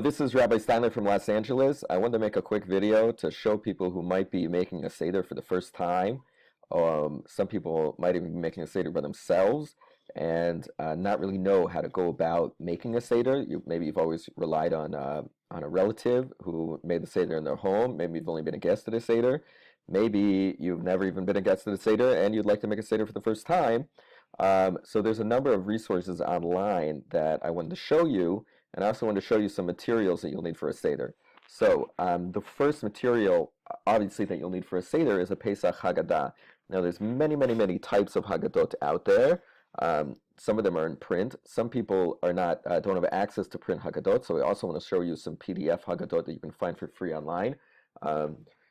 This is Rabbi Steinler from Los Angeles. I wanted to make a quick video to show people who might be making a Seder for the first time. Some people might even be making a Seder by themselves and not really know how to go about making a Seder. Maybe you've always relied on a relative who made the Seder in their home. Maybe you've only been a guest at a Seder. Maybe you've never even been a guest at a Seder and you'd like to make a Seder for the first time. So there's a number of resources online that I wanted to show you, and I also want to show you some materials that you'll need for a Seder. So the first material, obviously, that you'll need for a Seder is a Pesach Haggadah. Now, there's many types of Haggadot out there. Some of them are in print. Some people are not don't have access to print Haggadot, so we also want to show you some PDF Haggadot that you can find for free online.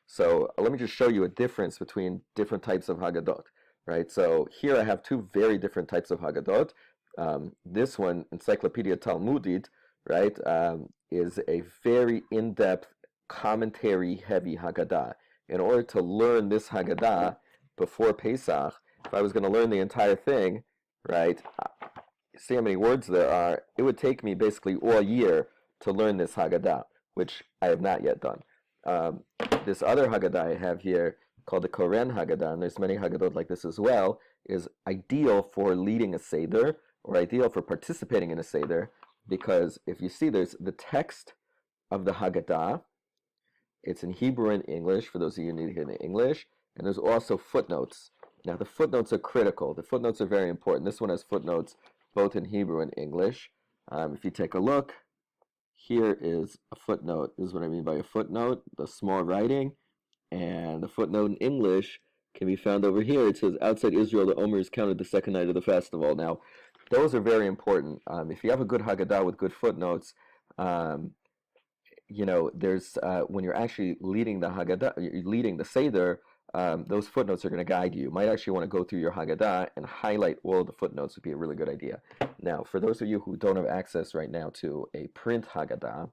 So let me just show you a difference between different types of Haggadot. Right, so here I have two very different types of Haggadot. This one, Encyclopedia Talmudit, right, is a very in-depth, commentary-heavy Haggadah. In order to learn this Haggadah before Pesach, if I was going to learn the entire thing, right, see how many words there are, it would take me basically all year to learn this Haggadah, which I have not yet done. This other Haggadah I have here, called the Koran Hagadan, there's many Haggadot like this as well, is ideal for leading a Seder, or ideal for participating in a Seder, because if you see, there's the text of the Haggadah, it's in Hebrew and English, for those of you who need to hear the English, and there's also footnotes. Now the footnotes are critical, the footnotes are very important. This one has footnotes both in Hebrew and English. If you take a look, here is a footnote. This is what I mean by a footnote, the small writing. And the footnote in English can be found over here. It says, outside Israel, the Omer is counted the second night of the festival. Now, those are very important. If you have a good Haggadah with good footnotes, you know, there's when you're actually leading the Haggadah, you're leading the Seder, those footnotes are going to guide you. You might actually want to go through your Haggadah and highlight all of the footnotes would be a really good idea. Now, for those of you who don't have access right now to a print Haggadah,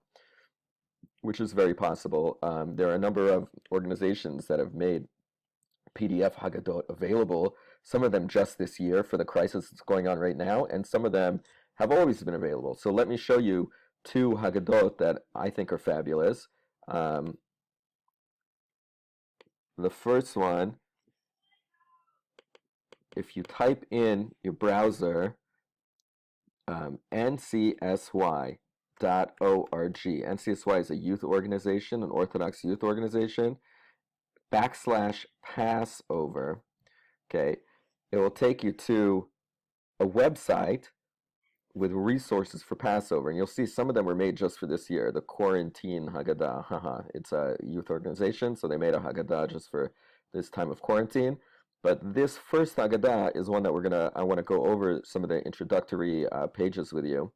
which is very possible. There are a number of organizations that have made PDF Haggadot available, some of them just this year for the crisis that's going on right now, and some of them have always been available. So let me show you two Haggadot that I think are fabulous. The first one, if you type in your browser NCSY.org. NCSY is a youth organization, an Orthodox youth organization, /Passover. Okay, it will take you to a website with resources for Passover, and you'll see some of them were made just for this year. The Quarantine Haggadah, it's a youth organization, so they made a Haggadah just for this time of quarantine. But this first Haggadah is one that I want to go over some of the introductory pages with you.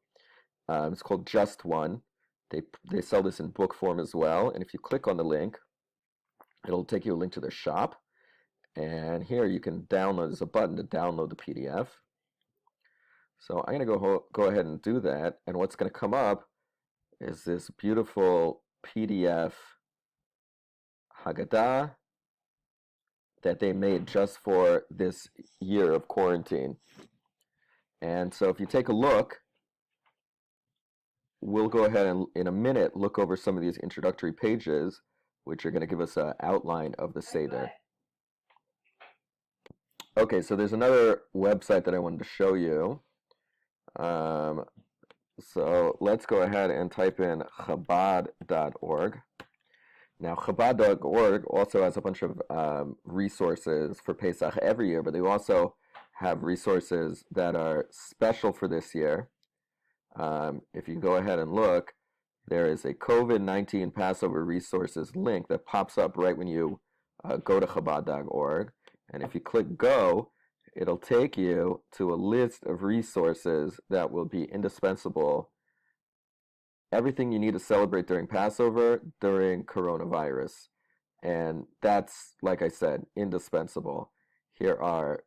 It's called Just One. They sell this in book form as well. And if you click on the link, it'll take you a link to their shop. And here you can download. There's a button to download the PDF. So I'm going to go ahead and do that. And what's going to come up is this beautiful PDF Haggadah that they made just for this year of quarantine. And so if you take a look, we'll go ahead and in a minute look over some of these introductory pages, which are going to give us an outline of the Seder. Okay, so there's another website that I wanted to show you. So let's go ahead and type in Chabad.org. Now, Chabad.org also has a bunch of resources for Pesach every year, but they also have resources that are special for this year. If you go ahead and look, there is a COVID-19 Passover resources link that pops up right when you go to Chabad.org. And if you click go, it'll take you to a list of resources that will be indispensable. Everything you need to celebrate during Passover, during coronavirus. And that's, like I said, indispensable. Here are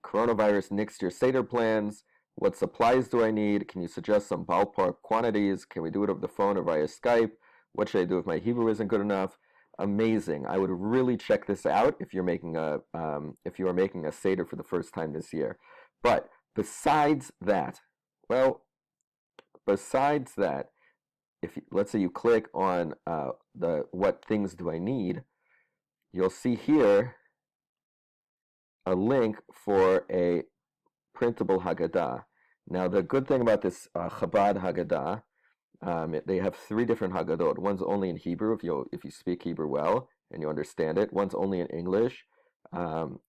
coronavirus next year Seder plans. What supplies do I need? Can you suggest some ballpark quantities? Can we do it over the phone or via Skype? What should I do if my Hebrew isn't good enough? Amazing. I would really check this out if you're making a Seder for the first time this year. But besides that, let's say you click on the what things do I need, you'll see here a link for a printable Haggadah. Now, the good thing about this Chabad Haggadah, they have 3 different Haggadot. One's only in Hebrew if you speak Hebrew well and you understand it. One's only in English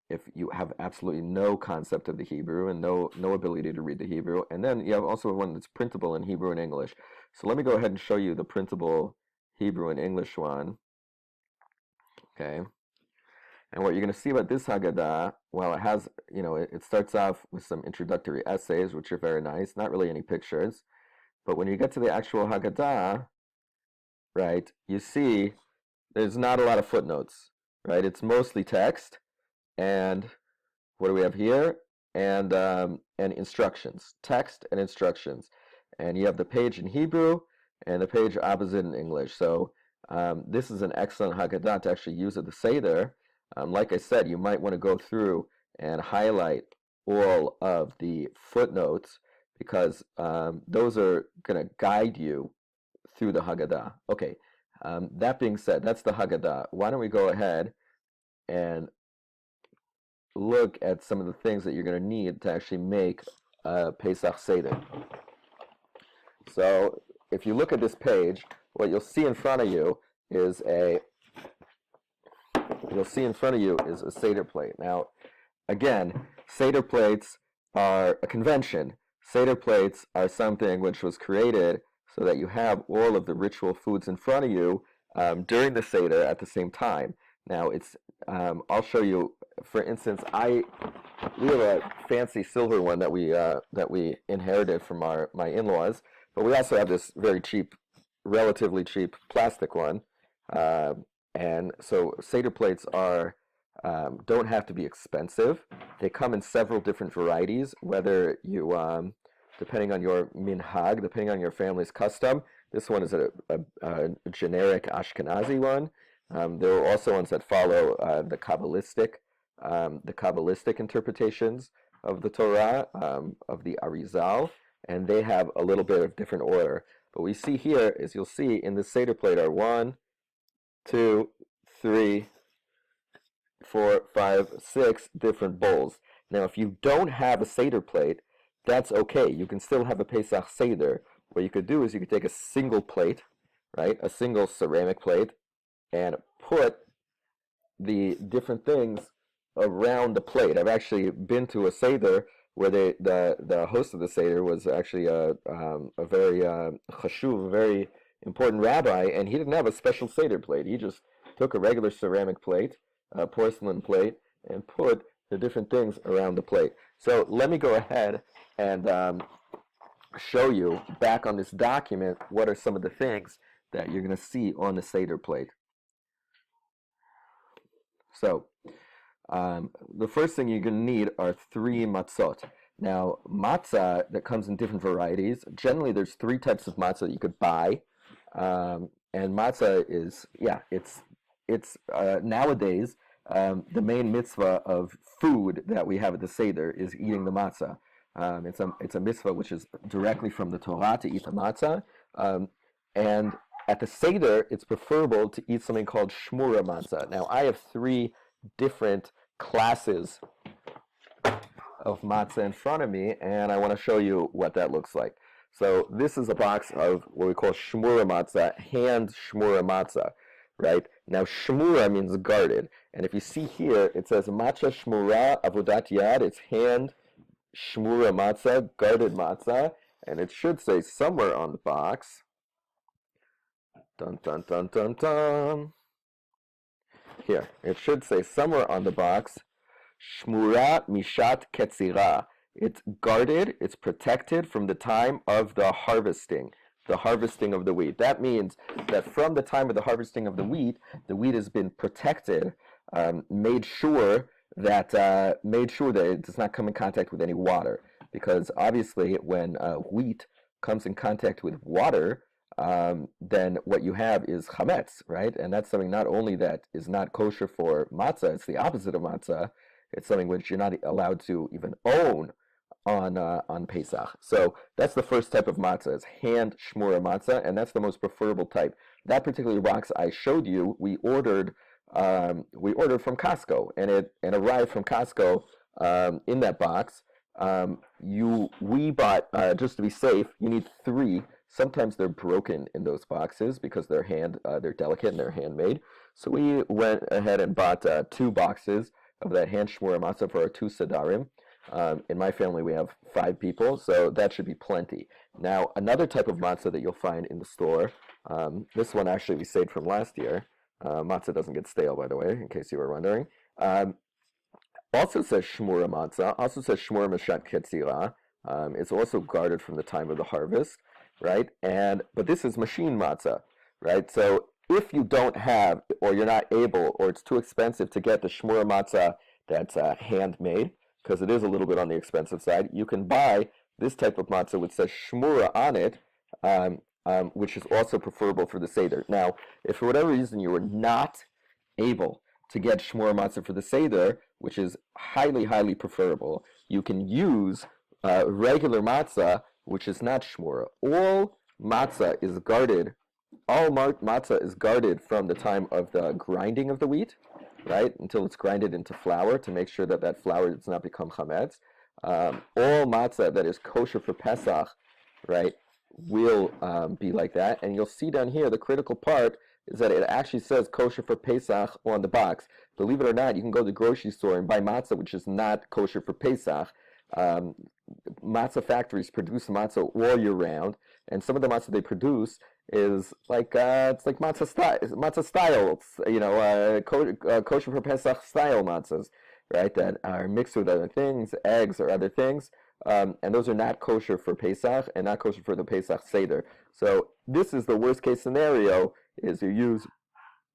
if you have absolutely no concept of the Hebrew and no ability to read the Hebrew. And then you have also one that's printable in Hebrew and English. So let me go ahead and show you the printable Hebrew and English one. Okay. And what you're going to see about this Haggadah, well, it has, it starts off with some introductory essays, which are very nice, not really any pictures. But when you get to the actual Haggadah, right, you see there's not a lot of footnotes, right? It's mostly text. And what do we have here? And instructions, text and instructions. And you have the page in Hebrew and the page opposite in English. So this is an excellent Haggadah to actually use at the Seder. Like I said, you might want to go through and highlight all of the footnotes because those are going to guide you through the Haggadah. Okay, that being said, that's the Haggadah. Why don't we go ahead and look at some of the things that you're going to need to actually make a Pesach Seder. So if you look at this page, what you'll see in front of you is a Seder plate. Now, again, Seder plates are a convention. Seder plates are something which was created so that you have all of the ritual foods in front of you during the Seder at the same time. Now, I'll show you. For instance, we have a fancy silver one that we inherited from my in-laws, but we also have this very cheap, relatively cheap plastic one. And so Seder plates don't have to be expensive. They come in several different varieties, whether you, depending on your minhag, depending on your family's custom. This one is a generic Ashkenazi one. There are also ones that follow the Kabbalistic interpretations of the Torah, of the Arizal, and they have a little bit of different order. But what we see here is you'll see in the Seder plate are 1, 2, 3, 4, 5, 6 different bowls. Now, if you don't have a Seder plate, that's okay. You can still have a Pesach Seder. What you could do is you could take a single plate, right, a single ceramic plate, and put the different things around the plate. I've actually been to a Seder where the host of the Seder was actually a very chashuv, a very important rabbi, and he didn't have a special Seder plate. He just took a regular ceramic plate, a porcelain plate, and put the different things around the plate. So let me go ahead and show you back on this document what are some of the things that you're going to see on the Seder plate. So the first thing you're going to need are 3 matzot. Now, matzah that comes in different varieties. Generally, there's 3 types of matzah that you could buy. And matzah is, it's nowadays the main mitzvah of food that we have at the Seder is eating the matzah. It's a mitzvah which is directly from the Torah to eat the matzah. And at the Seder, it's preferable to eat something called shmura matzah. Now, I have 3 different classes of matzah in front of me, and I want to show you what that looks like. So this is a box of what we call shmura matzah, hand shmura matzah, right? Now, shmura means guarded. And if you see here, it says matzah shmura avodat yad. It's hand shmura matzah, guarded matzah. And it should say somewhere on the box, dun, dun, dun, dun, dun. Here, it should say somewhere on the box, shmura mishat ketzira. It's guarded, it's protected from the time of the harvesting of the wheat. That means that from the time of the harvesting of the wheat has been protected, made sure that it does not come in contact with any water. Because obviously, when wheat comes in contact with water, then what you have is chametz, right? And that's something not only that is not kosher for matzah, it's the opposite of matzah. It's something which you're not allowed to even own on Pesach. So that's the first type of matzah, is hand shmura matzah, and that's the most preferable type. That particular box I showed you, we ordered from Costco, and it arrived from Costco in that box. We bought, just to be safe, you need 3. Sometimes they're broken in those boxes because they're delicate and they're handmade. So we went ahead and bought 2 boxes of that hand shmura matzah for our 2 sedarim. In my family, we have 5 people, so that should be plenty. Now, another type of matzah that you'll find in the store, this one actually we saved from last year. Matzah doesn't get stale, by the way, in case you were wondering. Also says shmura matzah, also says shmura mashat ketzira. It's also guarded from the time of the harvest, right? But this is machine matzah, right? So if you don't have, or you're not able, or it's too expensive to get the shmura matzah that's handmade, because it is a little bit on the expensive side, you can buy this type of matzah which says shmura on it, which is also preferable for the Seder. Now, if for whatever reason you were not able to get shmura matzah for the Seder, which is highly, highly preferable, you can use regular matzah, which is not shmura. All matzah is guarded from the time of the grinding of the wheat, right, until it's grinded into flour to make sure that that flour does not become chametz. All matzah that is kosher for Pesach, right, will be like that. And you'll see down here, the critical part is that it actually says kosher for Pesach on the box. Believe it or not, you can go to the grocery store and buy matzah which is not kosher for Pesach. Matzah factories produce matzah all year round, and some of the matzah they produce is like it's like matzah style, you know, kosher for Pesach style matzahs, right? That are mixed with other things, eggs or other things, and those are not kosher for Pesach and not kosher for the Pesach Seder. So this is the worst case scenario: is you use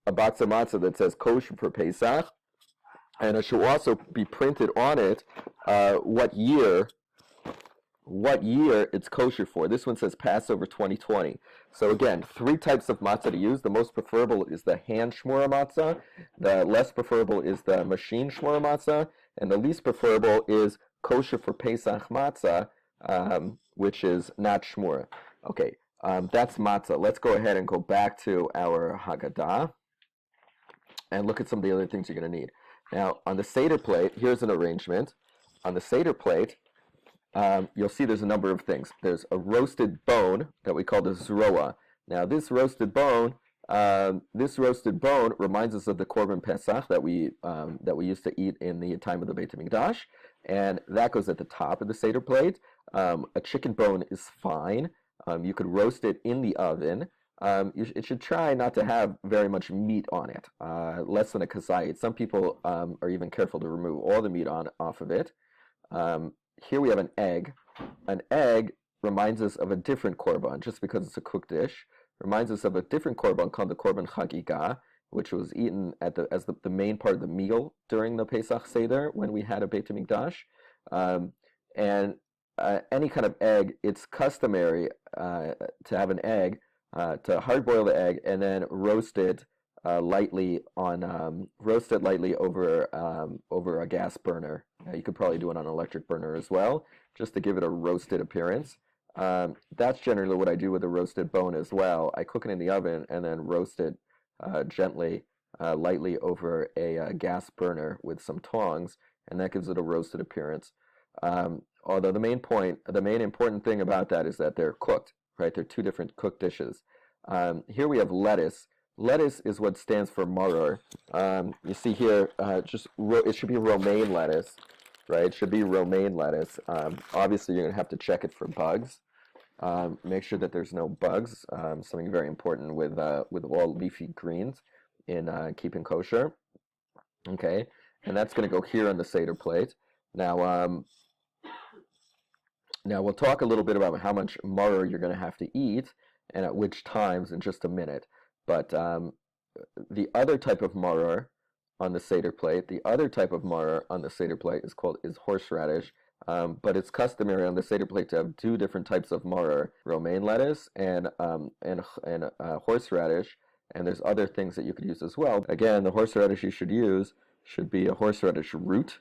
a box of matzah that says kosher for Pesach, and it should also be printed on it what year it's kosher for. This one says Passover 2020. So again, 3 types of matzah to use. The most preferable is the hand shmura matzah. The less preferable is the machine shmura matzah. And the least preferable is kosher for Pesach matzah, which is not shmura. Okay, that's matzah. Let's go ahead and go back to our Haggadah and look at some of the other things you're going to need. Now, on the Seder plate, here's an arrangement. On the Seder plate, you'll see there's a number of things. There's a roasted bone that we call the zroa. Now, this roasted bone reminds us of the Korban Pesach that we used to eat in the time of the Beit HaMikdash, and that goes at the top of the Seder plate. A chicken bone is fine. You could roast it in the oven. It should try not to have very much meat on it, less than a kazayit. Some people are even careful to remove all the meat off of it. Here we have an egg. An egg reminds us of a different korban, just because it's a cooked dish. Reminds us of a different korban called the Koran Hagadan, which was eaten as the main part of the meal during the Pesach Seder when we had a Beit HaMikdash. Any kind of egg, it's customary to have an egg, to hard-boil the egg and then roast it lightly over a gas burner. You could probably do it on an electric burner as well, just to give it a roasted appearance. That's generally what I do with a roasted bone as well. I cook it in the oven and then roast it gently, lightly over a gas burner with some tongs, and that gives it a roasted appearance. Although the main important thing about that is that they're cooked, right? They're 2 different cooked dishes. Here we have lettuce. Lettuce is what stands for maror. You see here, it should be romaine lettuce, right? It should be romaine lettuce. Obviously, you're going to have to check it for bugs. Make sure that there's no bugs. Something very important with all leafy greens in keeping kosher. Okay, and that's going to go here on the Seder plate. Now we'll talk a little bit about how much maror you're going to have to eat and at which times in just a minute. But the other type of maror on the Seder plate, is horseradish. But it's customary on the Seder plate to have 2 different types of maror: romaine lettuce and horseradish. And there's other things that you could use as well. Again, the horseradish you should use should be a horseradish root.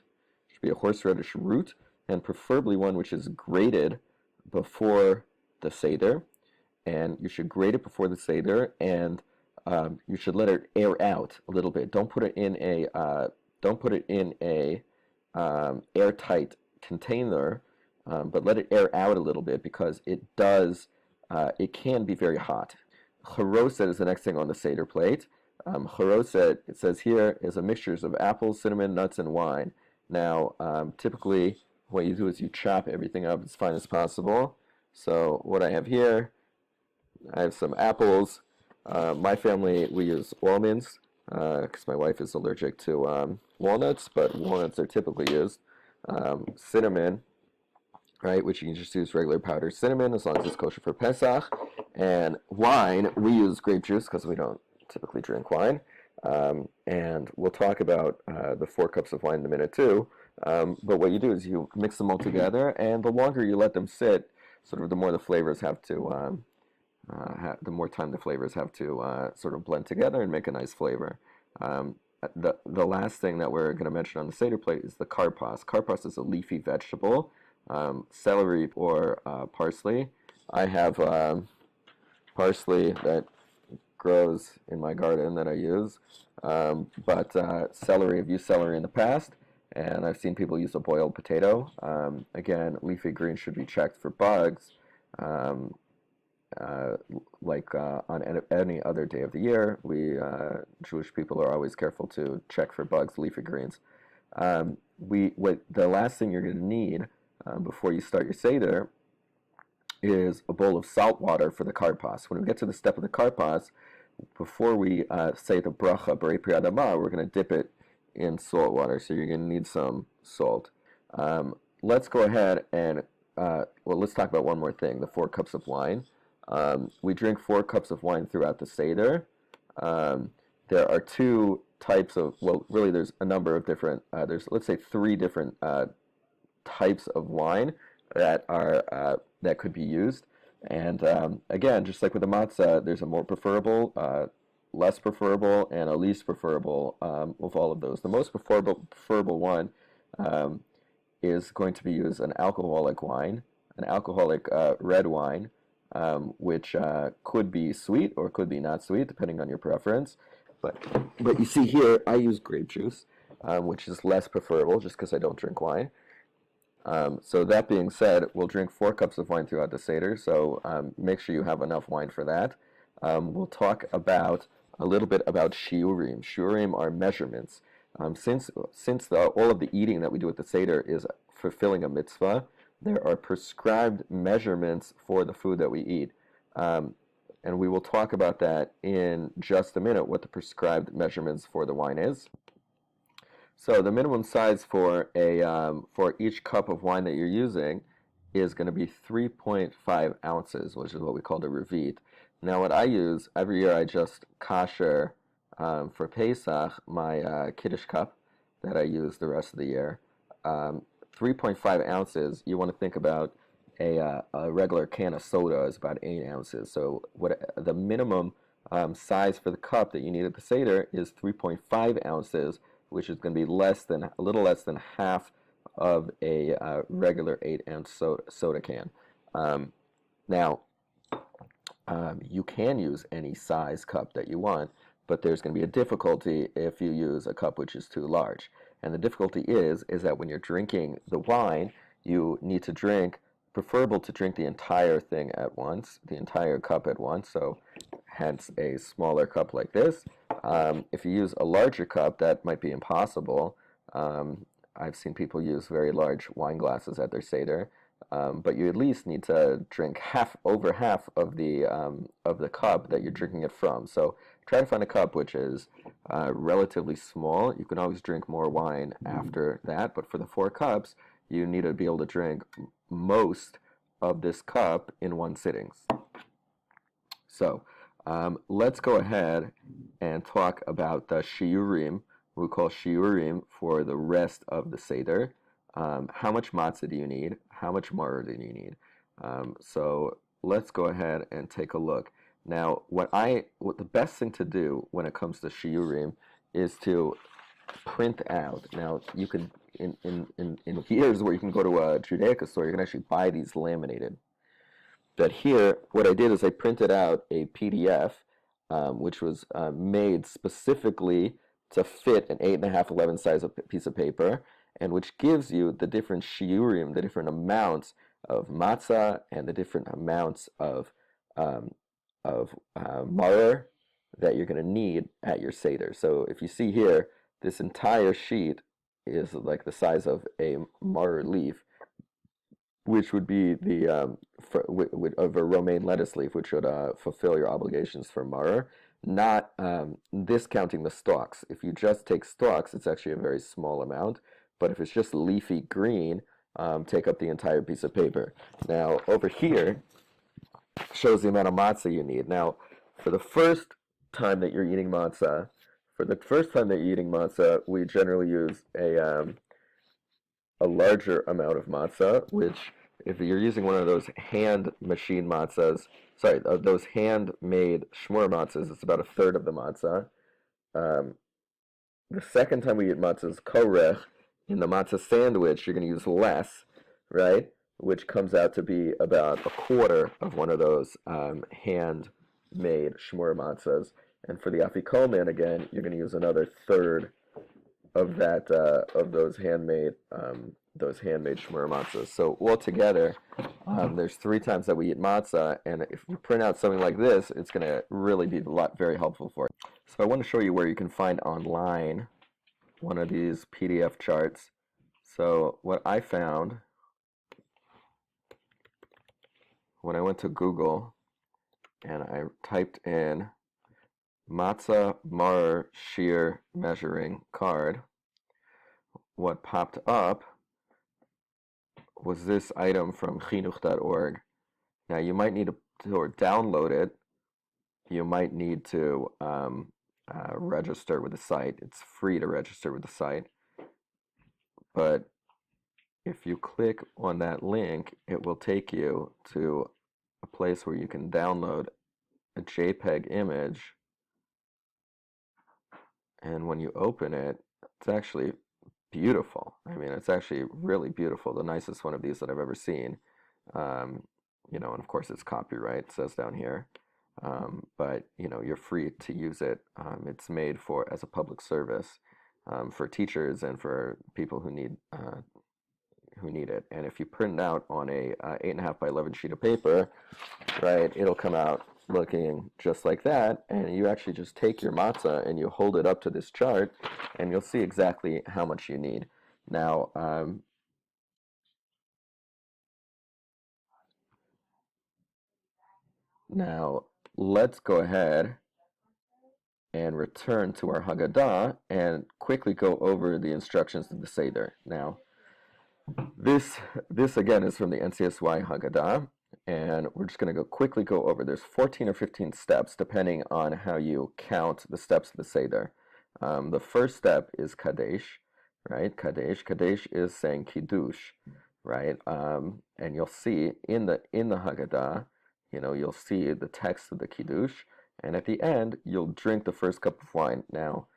and preferably one which is grated before the Seder. And you should grate it before the Seder, and you should let it air out a little bit. Don't put it in a airtight container, but let it air out a little bit because it can be very hot. Charoset is the next thing on the Seder plate. Charoset, it says here, is a mixture of apples, cinnamon, nuts, and wine. Now, typically, what you do is you chop everything up as fine as possible. So what I have here, I have some apples. My family, we use almonds because my wife is allergic to walnuts, but walnuts are typically used. Cinnamon, right, which you can just use regular powdered cinnamon as long as it's kosher for Pesach. And wine, we use grape juice because we don't typically drink wine. And we'll talk about the 4 cups of wine in a minute too. But what you do is you mix them all together, and the longer you let them sit, sort of the more the flavors have to, the more time the flavors have to sort of blend together and make a nice flavor. The last thing that we're going to mention on the Seder plate is the karpas. Karpas is a leafy vegetable, celery or parsley. I have parsley that grows in my garden that I use, but celery, I've used celery in the past, and I've seen people use a boiled potato. Again, leafy greens should be checked for bugs, like on any other day of the year. We Jewish people are always careful to check for bugs, leafy greens. The last thing you're going to need before you start your Seder is a bowl of salt water for the karpas. When we get to the step of the karpas, before we say the bracha B'rei Pri Adama, we're going to dip it in salt water. So you're going to need some salt. Let's go ahead and let's talk about one more thing: the 4 cups of wine. We drink 4 cups of wine throughout the Seder. There are 2 types of, well, really there's a number of different, there's, let's say, 3 different types of wine that are that could be used. And again, just like with the matzah, there's a more preferable, less preferable, and a least preferable of all of those. The most preferable one is going to be used an alcoholic wine, an alcoholic red wine, which could be sweet or could be not sweet, depending on your preference. But you see here, I use grape juice, which is less preferable just because I don't drink wine. So that being said, we'll drink 4 cups of wine throughout the Seder, so make sure you have enough wine for that. We'll talk about a little bit about shiurim. Shiurim are measurements. Since all of the eating that we do at the Seder is fulfilling a mitzvah, there are prescribed measurements for the food that we eat. And we will talk about that in just a minute, what the prescribed measurements for the wine is. So the minimum size for each cup of wine that you're using is going to be 3.5 ounces, which is what we call the revit. Now what I use, every year I just kosher for Pesach, my Kiddush cup that I use the rest of the year. 3.5 ounces, you want to think about a regular can of soda is about 8 ounces. So what the minimum size for the cup that you need at the Seder is 3.5 ounces, which is going to be a little less than half of a regular 8-ounce soda can. Now, you can use any size cup that you want, but there's going to be a difficulty if you use a cup which is too large. And the difficulty is that when you're drinking the wine, you need to preferable to drink the entire thing at once, the entire cup at once, so hence a smaller cup like this. If you use a larger cup, that might be impossible. I've seen people use very large wine glasses at their Seder, but you at least need to drink over half of the cup that you're drinking it from. So try to find a cup which is relatively small. You can always drink more wine after that, but for the 4 cups, you need to be able to drink most of this cup in one sitting. So let's go ahead and talk about the shiurim, we call shiurim for the rest of the Seder. How much matzah do you need? How much maror do you need? So let's go ahead and take a look. Now, what the best thing to do when it comes to shiurim is to print out. Now, you can, in years where you can go to a Judaica store, you can actually buy these laminated. But here, what I did is I printed out a PDF, which was made specifically to fit an 8.5, 11 size of piece of paper, and which gives you the different shiurim, the different amounts of matzah, and the different amounts of maror that you're going to need at your Seder. So if you see here, this entire sheet is like the size of a maror leaf, which would be the of a romaine lettuce leaf, which would fulfill your obligations for maror, not discounting the stalks. If you just take stalks, it's actually a very small amount, but if it's just leafy green, take up the entire piece of paper. Now, over here shows the amount of matzah you need. Now, for the first time that you're eating matzah, we generally use a larger amount of matzah, which if you're using one of those hand machine matzahs, those handmade shmur matzahs, it's about a third of the matzah. The second time we eat matzah is korech. In the matzah sandwich, you're going to use less, right? Which comes out to be about a quarter of one of those handmade shmur matzahs. And for the afikomen, again, you're going to use another third of that of those handmade shmur matzahs. So altogether, there's 3 times that we eat matzah, and if you print out something like this, it's going to really be very helpful for you. So I want to show you where you can find online one of these PDF charts. So what I found when I went to Google and I typed in matzah maror shear measuring card, what popped up was this item from chinuch.org. Now you might need to download it. You might need to register with the site. It's free to register with the site. But if you click on that link, it will take you to a place where you can download a JPEG image. And when you open it, it's actually beautiful. I mean, it's actually really beautiful. The nicest one of these that I've ever seen. You know, and of course it's copyright, it says down here. But you know, you're free to use it. It's made as a public service for teachers and for people who need it. And if you print it out on a 8.5 by 11 sheet of paper, right, it'll come out looking just like that. And you actually just take your matzah and you hold it up to this chart, and you'll see exactly how much you need. Now let's go ahead and return to our Haggadah and quickly go over the instructions to the Seder. Now, this again is from the NCSY Haggadah, and we're just going to quickly go over. There's 14 or 15 steps depending on how you count the steps of the Seder. The first step is Kadesh, right? Kadesh is saying Kiddush, right? And you'll see in the Haggadah, you know, you'll see the text of the Kiddush, and at the end, you'll drink the first cup of wine. Now,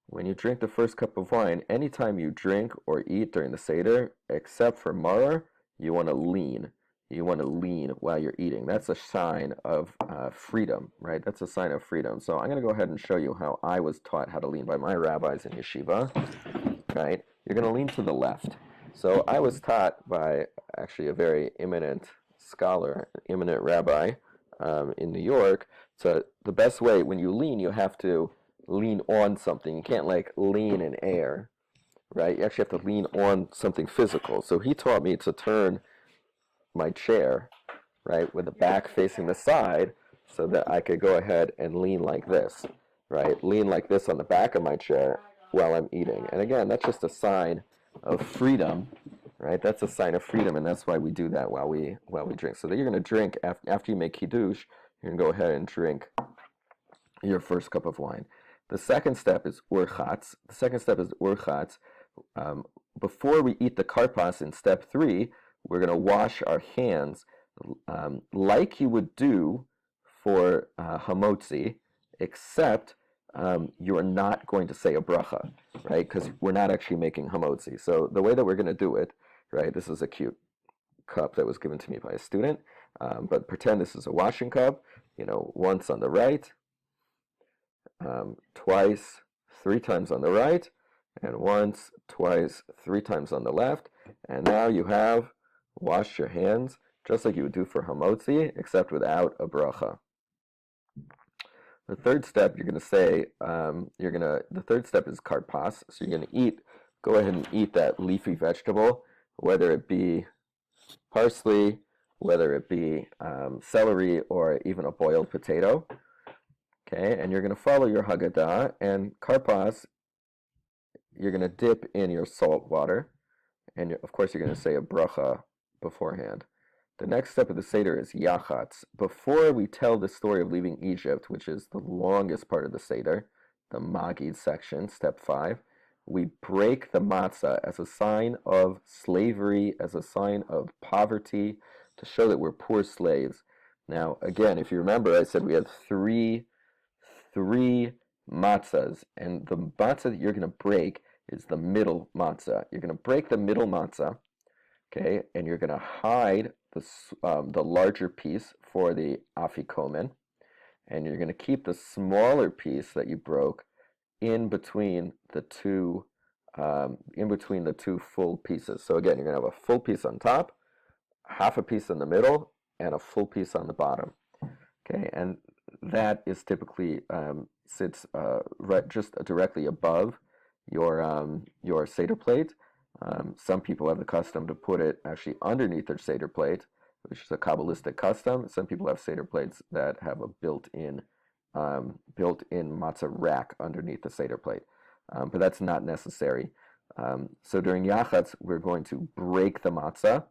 when you drink the first cup of wine, anytime you drink or eat during the Seder, except for maror, you want to lean. You want to lean while you're eating. That's a sign of freedom, right? That's a sign of freedom. So I'm going to go ahead and show you how I was taught how to lean by my rabbis in yeshiva, right? You're going to lean to the left. So I was taught by actually a very eminent scholar, eminent rabbi in New York. So the best way, when you lean, you have to lean on something. You can't like lean in air, right? You actually have to lean on something physical. So he taught me to turn my chair, right, with the back facing the side so that I could go ahead and lean like this, right? Lean like this on the back of my chair while I'm eating. And again, that's just a sign of freedom, right? That's a sign of freedom, and that's why we do that while we drink. So that you're going to drink after you make kiddush, you're going to go ahead and drink your first cup of wine. The second step is urchatz. Before we eat the karpas in step 3, we're going to wash our hands like you would do for hamotzi, except you're not going to say a bracha, right? Because we're not actually making hamotzi. So the way that we're going to do it, right? This is a cute cup that was given to me by a student, but pretend this is a washing cup. Once on the right, twice, 3 times on the right, and once, twice, 3 times on the left. And now you have washed your hands just like you would do for hamotzi, except without a bracha. The third step you're going to say, the third step is karpas. So you're going to go ahead and eat that leafy vegetable, whether it be parsley, whether it be celery, or even a boiled potato. Okay, and you're going to follow your Haggadah, and karpas, you're going to dip in your salt water, and of course you're going to say a bracha beforehand. The next step of the Seder is yachatz. Before we tell the story of leaving Egypt, which is the longest part of the Seder, the Magid section, step 5, we break the matzah as a sign of slavery, as a sign of poverty, to show that we're poor slaves. Now, again, if you remember, I said we had three matzahs, and the matzah that you're going to break is the middle matzah. You're going to break the middle matzah, okay, and you're going to hide the larger piece for the afikomen, and you're going to keep the smaller piece that you broke in between the two full pieces. So again, you're going to have a full piece on top, half a piece in the middle, and a full piece on the bottom. Okay, and that is typically sits just directly above your Seder plate. Some people have the custom to put it actually underneath their Seder plate, which is a Kabbalistic custom. Some people have Seder plates that have a built-in matzah rack underneath the Seder plate, but that's not necessary. So during Yachatz, we're going to break the matzah,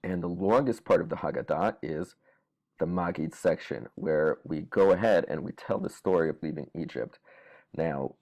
and the longest part of the Haggadah is the Magid section, where we go ahead and we tell the story of leaving Egypt. Now,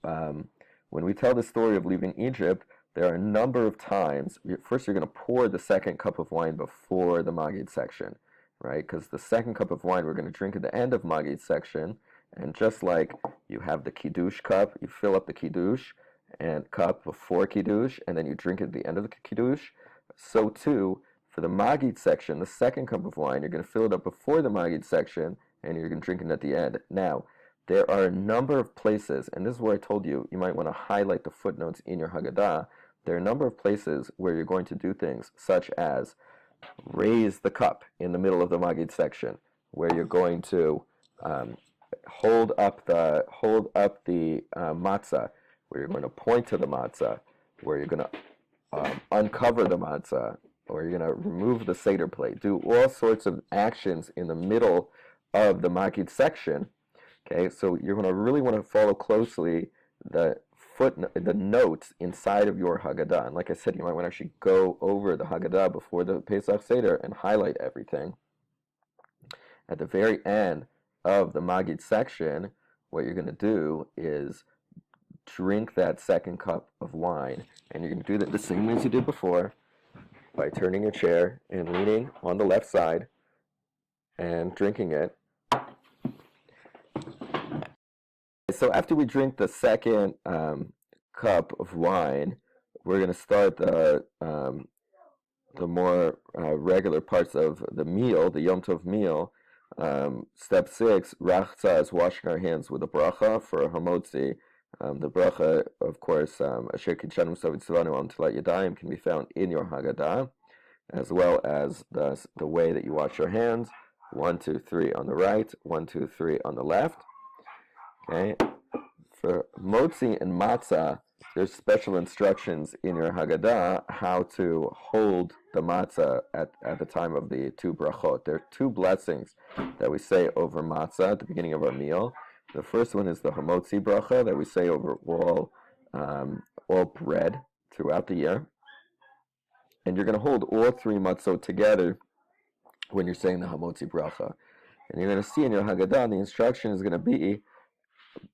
when we tell the story of leaving Egypt, there are a number of times. First, you're going to pour the second cup of wine before the Magid section, right? Because the second cup of wine we're going to drink at the end of Magid section, and just like you have the Kiddush cup, you fill up the Kiddush and cup before Kiddush, and then you drink it at the end of the Kiddush, so too, for the Magid section, the second cup of wine, you're going to fill it up before the Magid section, and you're going to drink it at the end. Now, there are a number of places, and this is where I told you might want to highlight the footnotes in your Haggadah. There are a number of places where you're going to do things such as raise the cup in the middle of the Magid section, where you're going to hold up the matzah, where you're going to point to the matzah, where you're going to uncover the matzah, or you're going to remove the Seder plate. Do all sorts of actions in the middle of the Magid section. Okay, so you're going to really want to follow closely the notes inside of your Haggadah. And like I said, you might want to actually go over the Haggadah before the Pesach Seder and highlight everything. At the very end of the Magid section, what you're going to do is drink that second cup of wine. And you're going to do that the same way as you did before, by turning your chair and leaning on the left side and drinking it. So after we drink the second cup of wine, we're going to start the more regular parts of the meal, the Yom Tov meal. Step 6, Rakhsa, is washing our hands with a bracha for a hamotzi. The bracha, of course, Asher Kitshanu Savitzvanu Untitled Chapter, can be found in your Haggadah, as well as the way that you wash your hands. 1, 2, 3 on the right, 1, 2, 3 on the left. Okay. For motzi and matzah, there's special instructions in your Haggadah how to hold the matzah at the time of the two brachot. There are two blessings that we say over matzah at the beginning of our meal. The first one is the hamotzi bracha that we say over all bread throughout the year. And you're going to hold all three matzot together when you're saying the hamotzi bracha. And you're going to see in your Haggadah, the instruction is going to be,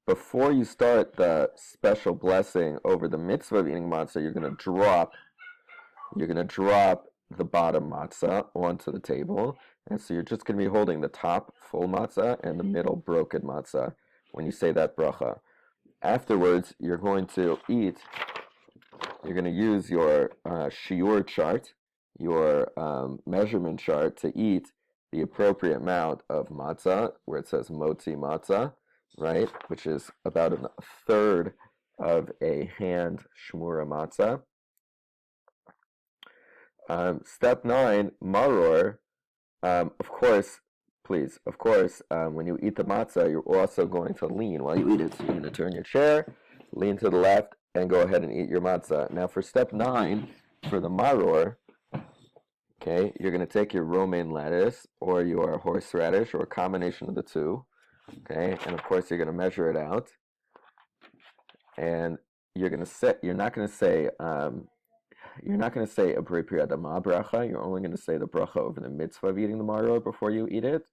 before you start the special blessing over the mitzvah of eating matzah, you're going to drop the bottom matzah onto the table. And so you're just going to be holding the top full matzah and the middle broken matzah when you say that bracha. Afterwards, you're going to use your shiur chart, your measurement chart, to eat the appropriate amount of matzah, where it says motzi matzah, right, which is about a third of a hand shmura matzah. Step 9, maror. Of course, when you eat the matzah, you're also going to lean while you eat it. So you're going to turn your chair, lean to the left, and go ahead and eat your matzah. Now for step 9, for the maror, okay, you're going to take your romaine lettuce or your horseradish or a combination of the two, okay, and of course you're going to measure it out, and you're not going to say a B'rei Priyadama bracha. You're only going to say the bracha over the mitzvah of eating the maror before you eat it.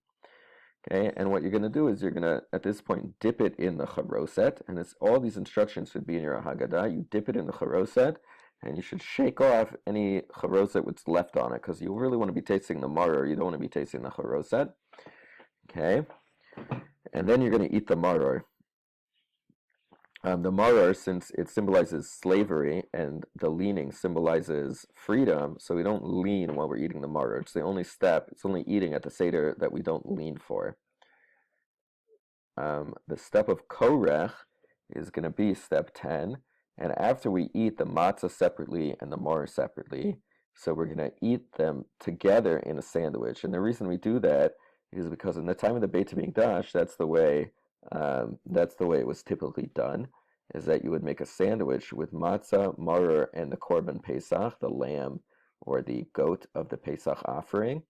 Okay, and what you're going to do is you're going to, at this point, dip it in the charoset, and all these instructions should be in your Haggadah. You dip it in the charoset, and you should shake off any charoset that's left on it, because you really want to be tasting the maror. You don't want to be tasting the charoset. Okay, and then you're going to eat the maror. The maror, since it symbolizes slavery and the leaning symbolizes freedom, so we don't lean while we're eating the maror. It's the only step. It's only eating at the Seder that we don't lean for. The step of korech is going to be step 10, and after we eat the matzah separately and the maror separately, so we're going to eat them together in a sandwich. And the reason we do that is because in the time of the Beit HaMikdash, that's the way it was typically done, is that you would make a sandwich with matzah, maror, and the korban pesach, the lamb or the goat of the pesach offering,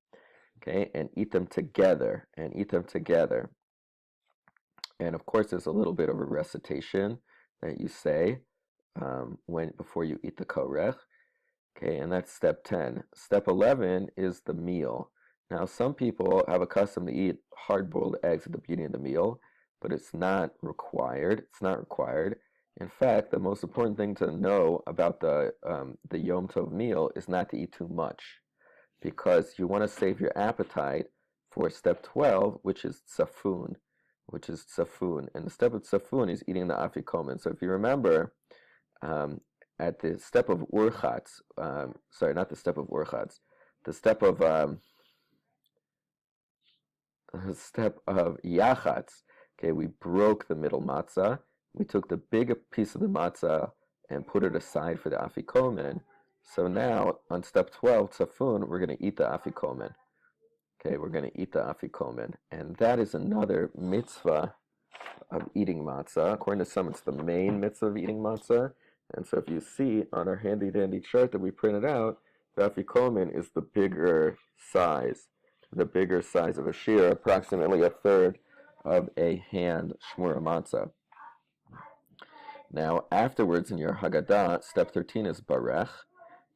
okay, and eat them together, and of course there's a little bit of a recitation that you say before you eat the korech, okay, and that's step 10. Step 11 is the meal. Now some people have a custom to eat hard-boiled eggs at the beginning of the meal, but it's not required. In fact, the most important thing to know about the Yom Tov meal is not to eat too much, because you want to save your appetite for step 12, which is tzafun. And the step of tzafun is eating the afikomen. So if you remember, at the step of urchatz, the step of yachatz, okay, we broke the middle matzah. We took the big piece of the matzah and put it aside for the afikomen. So now, on step 12, tzafun, we're going to eat the afikomen. Okay, we're going to eat the afikomen. And that is another mitzvah of eating matzah. According to some, it's the main mitzvah of eating matzah. And so if you see on our handy-dandy chart that we printed out, the afikomen is the bigger size of a shear, approximately a third of a hand shmura matzah. Now, afterwards in your Haggadah, step 13 is barech,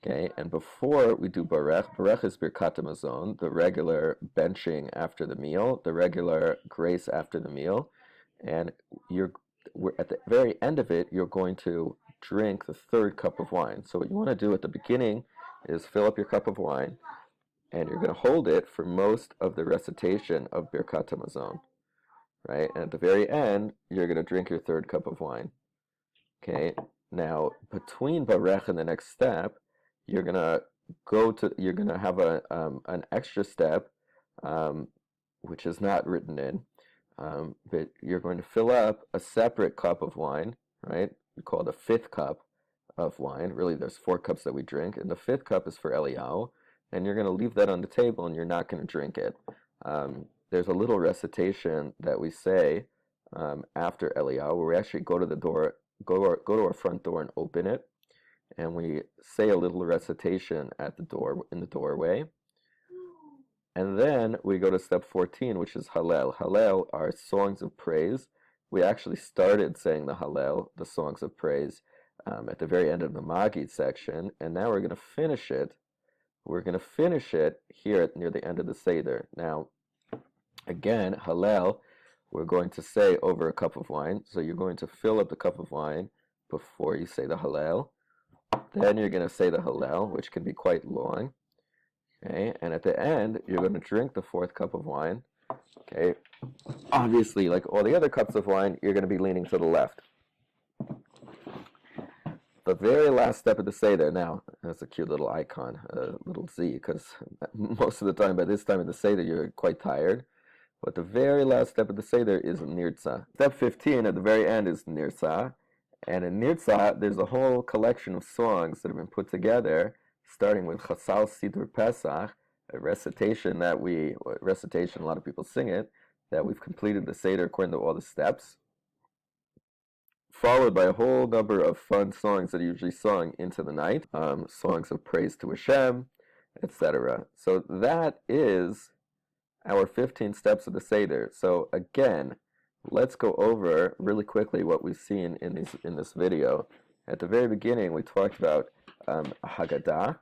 okay, and before we do barech is birkat hamazon, the regular benching after the meal, the regular grace after the meal, and we're at the very end of it, you're going to drink the third cup of wine. So what you want to do at the beginning is fill up your cup of wine, and you're going to hold it for most of the recitation of birkat hamazon, right? And at the very end, you're going to drink your third cup of wine. Okay, now between barech and the next step, you're gonna have an extra step, which is not written in, but you're going to fill up a separate cup of wine, right? We call it a fifth cup of wine. Really, there's 4 cups that we drink, and the fifth cup is for Eliyahu, and you're going to leave that on the table, and you're not going to drink it. There's a little recitation that we say after Eliyahu, where we actually go to the door. Go to our front door and open it, and we say a little recitation at the door, in the doorway, and then we go to step 14, which is Hallel. Hallel are songs of praise. We actually started saying the Hallel, the songs of praise, at the very end of the Magid section, and now we're going to finish it. We're going to finish it here near the end of the Seder. Now, again, Hallel, we're going to say over a cup of wine. So you're going to fill up the cup of wine before you say the Hallel. Then you're going to say the Hallel, which can be quite long. Okay, and at the end, you're going to drink the 4th cup of wine. Okay, obviously, like all the other cups of wine, you're going to be leaning to the left. The very last step of the Seder, now, that's a cute little icon, a little Z, because most of the time, by this time of the Seder, you're quite tired. But the very last step of the Seder is Nirtza. Step 15 at the very end is Nirtza. And in Nirtza, there's a whole collection of songs that have been put together, starting with Chasal Seder Pesach, a recitation, a lot of people sing it, that we've completed the Seder according to all the steps, followed by a whole number of fun songs that are usually sung into the night, songs of praise to Hashem, etc. So that is our 15 steps of the Seder. So again, let's go over really quickly what we've seen in this video. At the very beginning, we talked about Haggadah,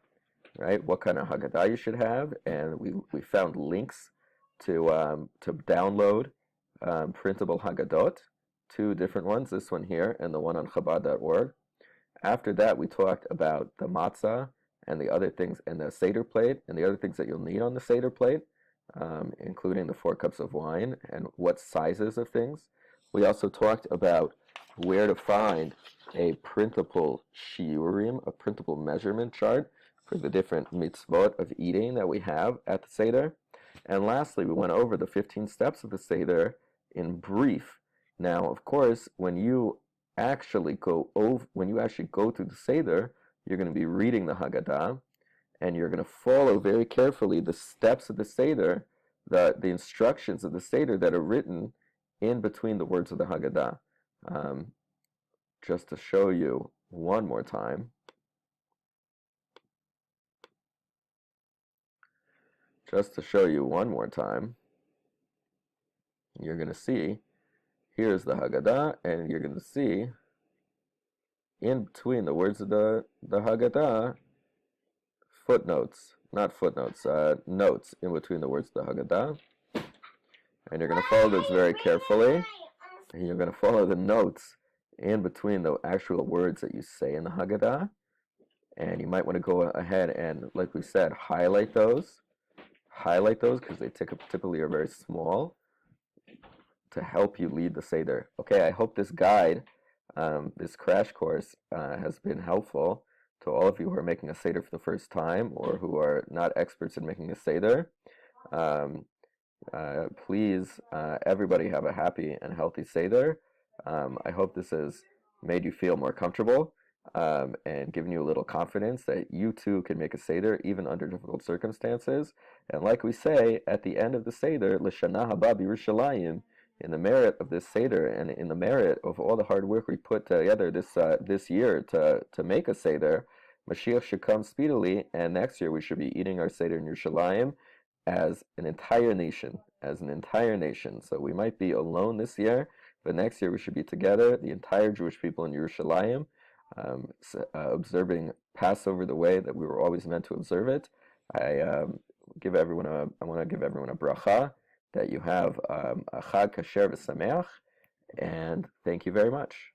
right? What kind of Haggadah you should have, and we found links to download printable Haggadot, 2 different ones, this one here and the one on Chabad.org. After that, we talked about the matzah and the other things, and the Seder plate, and the other things that you'll need on the Seder plate, including the 4 cups of wine and what sizes of things. We also talked about where to find a printable shiurim, a printable measurement chart for the different mitzvot of eating that we have at the Seder. And lastly, we went over the 15 steps of the Seder in brief. Now, of course, when you actually go through the Seder, you're going to be reading the Haggadah, and you're going to follow very carefully the steps of the Seder, the instructions of the Seder that are written in between the words of the Haggadah. Just to show you one more time. You're going to see, here's the Haggadah, and you're going to see in between the words of the Haggadah, notes in between the words of the Haggadah. And you're going to follow this very carefully. And you're going to follow the notes in between the actual words that you say in the Haggadah. And you might want to go ahead and, like we said, highlight those because they typically are very small to help you lead the Seder. Okay, I hope this guide, this crash course, has been helpful to all of you who are making a Seder for the first time or who are not experts in making a Seder. Please, everybody have a happy and healthy Seder. I hope this has made you feel more comfortable and given you a little confidence that you too can make a Seder even under difficult circumstances. And like we say at the end of the Seder, L'shana haba b'Yerushalayim, in the merit of this Seder and in the merit of all the hard work we put together this year to make a Seder, Mashiach should come speedily, and next year we should be eating our Seder in Yerushalayim as an entire nation. So we might be alone this year, but next year we should be together, the entire Jewish people in Yerushalayim, observing Passover the way that we were always meant to observe it. I want to give everyone a bracha that you have a Chag Kasher v'Sameach, and thank you very much.